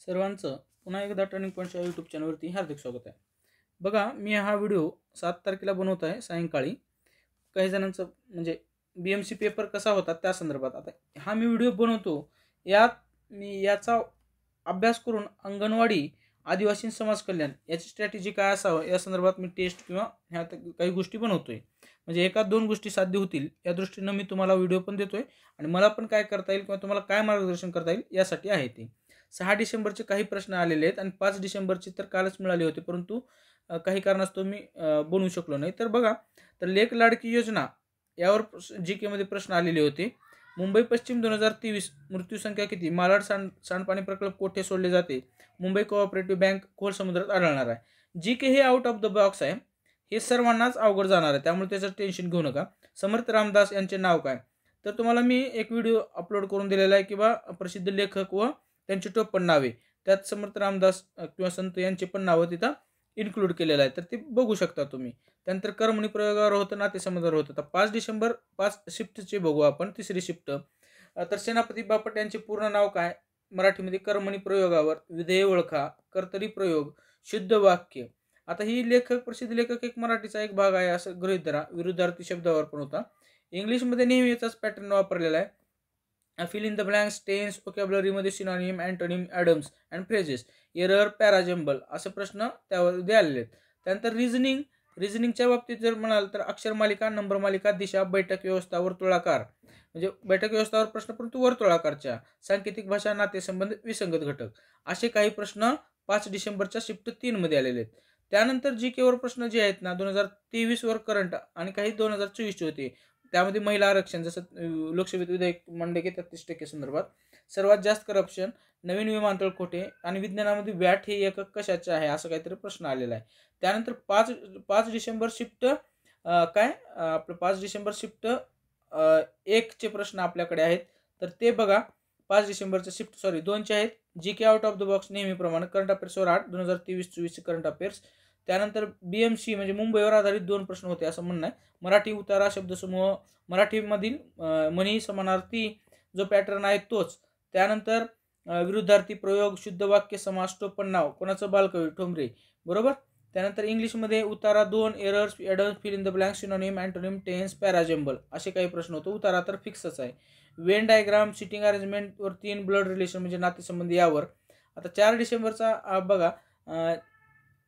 सर्वांचं पुन्हा एकदा टर्निंग पॉईंटच्या यूट्यूब चॅनलवरती हार्दिक स्वागत आहे. बघा, मी हा व्हिडिओ 7 तारखेला बनवत आहे सायंकाळी. काही जणांचं म्हणजे BMC पेपर कसा होता त्या संदर्भात. आता हा मी व्हिडिओ बनवतो यात मी याचा अभ्यास करून अंगणवाडी आदिवासी समाज कल्याण याची स्ट्रॅटेजी काय असावं या संदर्भात मी टेस्ट किंवा ह्या काही गोष्टी बनवतोय. म्हणजे एका दोन गोष्टी साध्य होतील या दृष्टीनं मी तुम्हाला व्हिडिओ पण देतोय आणि मला पण काय करता येईल किंवा तुम्हाला काय मार्गदर्शन करता येईल यासाठी आहे ते. 6 डिसेंबरचे काही प्रश्न आलेले आहेत आणि 5 डिसेंबरचे तर कालच मिळाले होते, परंतु काही कारणास्तव मी बनवू शकलो नाही. तर बघा, तर लेक लाडकी योजना यावर GK मध्ये प्रश्न आलेले होते. मुंबई पश्चिम 2023 मृत्यूसंख्या किती? मालाड सांडपाणी प्रकल्प कोठे सोडले जाते? मुंबई कोऑपरेटिव्ह बँक खोल समुद्रात आढळणार आहे. GK हे आउट ऑफ द बॉक्स आहे, हे सर्वांनाच अवघड जाणार आहे, त्यामुळे त्याचं टेन्शन घेऊ नका. समर्थ रामदास यांचे नाव काय? तर तुम्हाला मी एक व्हिडिओ अपलोड करून दिलेला आहे किंवा प्रसिद्ध लेखक व त्यांची टोप पण नावे त्यात समर्थ रामदास किंवा संत यांचे पण नावं तिथं इन्क्लूड केलेलं आहे, तर ते बघू शकता तुम्ही. त्यानंतर कर्मणी प्रयोगावर होतं, नातेसंबंधावर होतं. तर 5 डिसेंबर 5 शिफ्टचे बघू आपण, तिसरी शिफ्ट. तर सेनापती बापट यांचे पूर्ण नाव काय? मराठीमध्ये कर्मणी प्रयोगावर, विधेय ओळखा, कर्तरी प्रयोग, शुद्ध वाक्य. आता ही लेखक प्रसिद्ध लेखक एक मराठीचा एक भाग आहे असं गृहीत धरा. विरुद्धार्थी शब्दावर पण होता. इंग्लिशमध्ये नेहमी याचाच पॅटर्न वापरलेला आहे. Fill in the blanks, tense, वोकॅब्युलरीमध्ये synonym, antonym, idioms and phrases, error, parajumble असे प्रश्न त्यावर आलेले आहेत. त्यानंतर रिझनिंगच्या बाबतीत जर म्हणाल तर अक्षर मालिका, नंबर मालिका, दिशा, बैठक व्यवस्था, वर्तुळाकार म्हणजे बैठक व्यवस्थावर प्रश्न परंतु वर्तुळाकारच्या, सांकेतिक भाषा, नातेसंबंध, विसंगत घटक असे काही प्रश्न 5 डिसेंबरच्या शिफ्ट 3 मध्ये आलेले आहेत. त्यानंतर GK वर प्रश्न जे आहेत ना 2023 वर करंट आणि काही 2024 होते. त्यामध्ये महिला आरक्षण, जसं लोकसभेत विधेयक मांडले की 33% संदर्भात, सर्वात जास्त करप्शन, नवीन विमानतळ कोठे आणि विज्ञानामध्ये वॅट हे एकक कशाचे आहे असं काहीतरी प्रश्न आलेला आहे. त्यानंतर 5 डिसेंबर शिफ्ट आपलं 5 डिसेंबर शिफ्ट 1 चे प्रश्न आपल्याकडे आहेत. तर ते बघा, 5 डिसेंबरचे शिफ्ट 2चे आहेत. GK out of the box नेहमीप्रमाणे करंट अफेअर्सवर 8 2023-24 करंट अफेअर्स. त्यानंतर BMC म्हणजे मुंबईवर आधारित 2 प्रश्न होते असं म्हणणं आहे. मराठी उतारा, शब्दसमूह, मराठीमधील म्हणी, समानार्थी जो पॅटर्न आहे तोच. त्यानंतर विरुद्धार्थी प्रयोग, शुद्ध वाक्य, समास, टोपण नाव, कोणाचं? बालकवी, ठोंबरे, बरोबर. त्यानंतर इंग्लिशमध्ये उतारा 2, errors, idioms, fill in the blank, synonym, antonym, tense, parajumble असे काही प्रश्न होते. उतारा तर फिक्सच आहे. वेन डायग्राम, सिटिंग अरेंजमेंट वर 3, ब्लड रिलेशन म्हणजे नातेसंबंध यावर. आता 4 डिसेंबरचा बघा,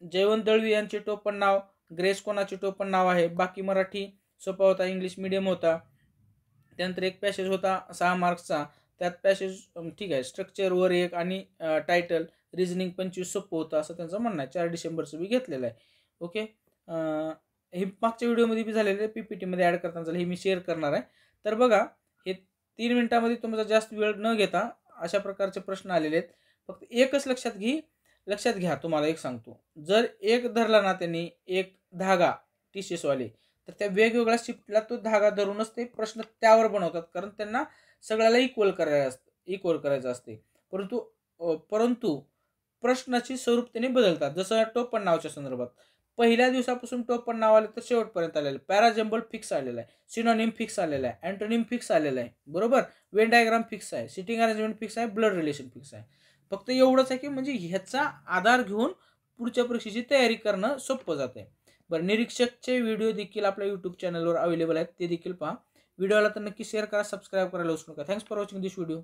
जयवंत दळवी यांचे टोपण नाव, ग्रेस कोणाचे टोपण नाव आहे? बाकी मराठी सोपा होता, इंग्लिश मीडियम होता. त्यानंतर एक पॅसेज होता 6 मार्क्सचा, त्यात पॅसेज ठीक आहे, स्ट्रक्चर वर 1 आणि टायटल, रिझनिंग 25 सोपं होतं असं त्यांचं म्हणणं आहे. 4 डिसेंबरचं मी घेतलेलं आहे. ओके, हे मागच्या व्हिडिओमध्ये बी झालेलं आहे, PPT मध्ये ॲड करताना झालं, हे मी शेअर करणार आहे. तर बघा, हे 3 मिनिटामध्ये तुमचा जास्त वेळ न घेता अशा प्रकारचे प्रश्न आलेले आहेत. फक्त एकच लक्षात घ्या, तुम्हाला एक सांगतो, जर एक धरला ना त्यांनी एक धागा TCS वाले, तर त्या वेगवेगळ्या शिफ्टला तो धागा धरूनच ते प्रश्न त्यावर बनवतात, कारण त्यांना सगळ्याला इक्वल करायचं असते. परंतु प्रश्नाची स्वरूप त्यांनी बदलतात. जसं टोपण नावाच्या संदर्भात पहिल्या दिवसापासून टोपण नाव आले तर शेवटपर्यंत आलेलं, पॅराजंबल फिक्स आलेला आहे, सिनोनिम फिक्स आलेला आहे, अँटोनिम फिक्स आलेला आहे, बरोबर. वेन डायग्राम फिक्स आहे, सिटिंग अरेंजमेंट फिक्स आहे, ब्लड रिलेशन फिक्स आहे. फक्त एवढंच आहे की म्हणजे ह्याचा आधार घेऊन पुढच्या परीक्षेची तयारी करणं सोपं जाते. बरं, निरीक्षकचे व्हिडिओ देखील आपल्या यूट्यूब चॅनलवर अवेलेबल आहेत, ते देखील पहा. व्हिडिओला तर नक्की शेअर करा, सबस्क्राईब करायला विसरू नका. Thanks for watching this video.